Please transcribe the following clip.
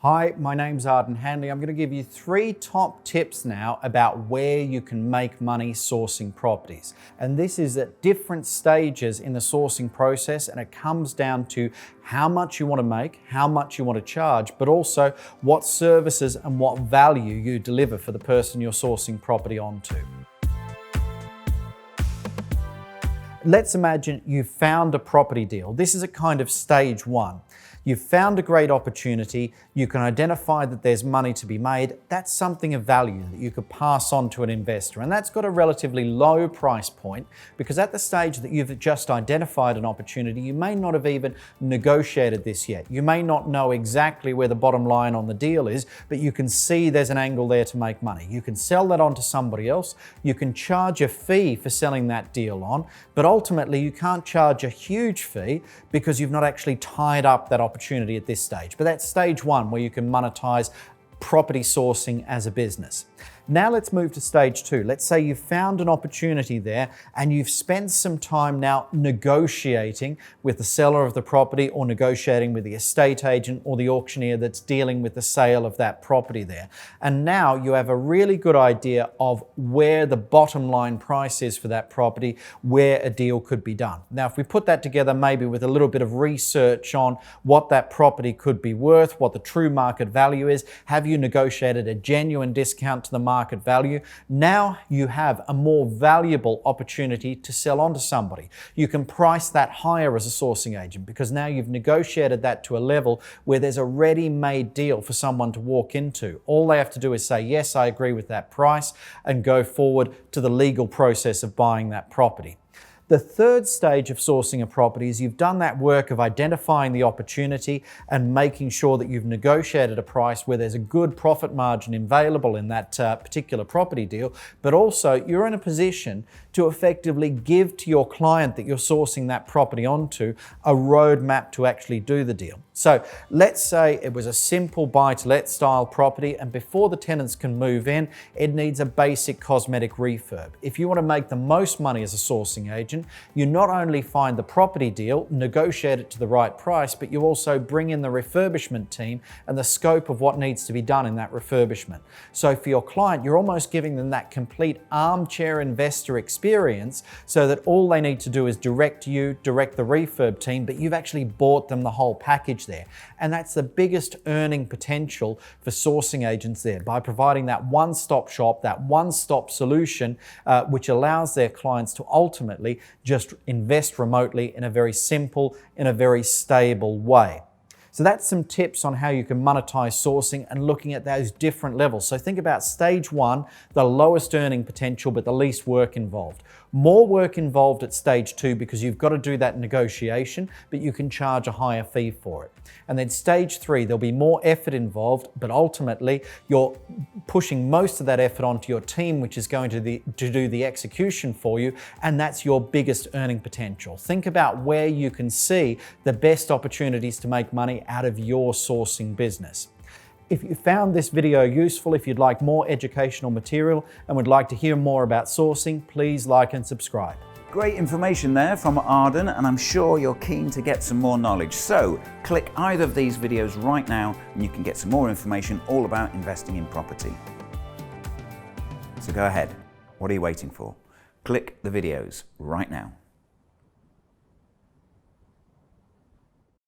Hi, my name's Arden Hanley. I'm going to give you 3 top tips now about where you can make money sourcing properties. And this is at different stages in the sourcing process, and it comes down to how much you want to make, how much you want to charge, but also what services and what value you deliver for the person you're sourcing property onto. Let's imagine you've found a property deal. This is a kind of stage 1. You've found a great opportunity, you can identify that there's money to be made. That's something of value that you could pass on to an investor, and that's got a relatively low price point because at the stage that you've just identified an opportunity, you may not have even negotiated this yet. You may not know exactly where the bottom line on the deal is, but you can see there's an angle there to make money. You can sell that on to somebody else, you can charge a fee for selling that deal on, but ultimately you can't charge a huge fee because you've not actually tied up that opportunity at this stage. But that's stage 1 where you can monetize property sourcing as a business. Now let's move to stage 2. Let's say you've found an opportunity there and you've spent some time now negotiating with the seller of the property or negotiating with the estate agent or the auctioneer that's dealing with the sale of that property there. And now you have a really good idea of where the bottom line price is for that property, where a deal could be done. Now, if we put that together maybe with a little bit of research on what that property could be worth, what the true market value is, have you negotiated a genuine discount to the market value? Now you have a more valuable opportunity to sell on to somebody. You can price that higher as a sourcing agent because now you've negotiated that to a level where there's a ready-made deal for someone to walk into. All they have to do is say, yes, I agree with that price, and go forward to the legal process of buying that property. The third stage of sourcing a property is you've done that work of identifying the opportunity and making sure that you've negotiated a price where there's a good profit margin available in that particular property deal, but also you're in a position to effectively give to your client that you're sourcing that property onto a roadmap to actually do the deal. So let's say it was a simple buy-to-let style property, and before the tenants can move in, it needs a basic cosmetic refurb. If you want to make the most money as a sourcing agent, you not only find the property deal, negotiate it to the right price, but you also bring in the refurbishment team and the scope of what needs to be done in that refurbishment. So for your client, you're almost giving them that complete armchair investor experience so that all they need to do is direct you, direct the refurb team, but you've actually bought them the whole package there. And that's the biggest earning potential for sourcing agents there, by providing that one-stop shop, that one-stop solution, which allows their clients to ultimately just invest remotely in a very simple, in a very stable way. So that's some tips on how you can monetize sourcing and looking at those different levels. So think about stage 1, the lowest earning potential but the least work involved. More work involved at stage 2 because you've got to do that negotiation, but you can charge a higher fee for it. And then stage 3, there'll be more effort involved, but ultimately you're pushing most of that effort onto your team, which is going to do the execution for you, and that's your biggest earning potential. Think about where you can see the best opportunities to make money out of your sourcing business. If you found this video useful, if you'd like more educational material and would like to hear more about sourcing, please like and subscribe. Great information there from Arden, and I'm sure you're keen to get some more knowledge. So click either of these videos right now and you can get some more information all about investing in property. So go ahead. What are you waiting for? Click the videos right now.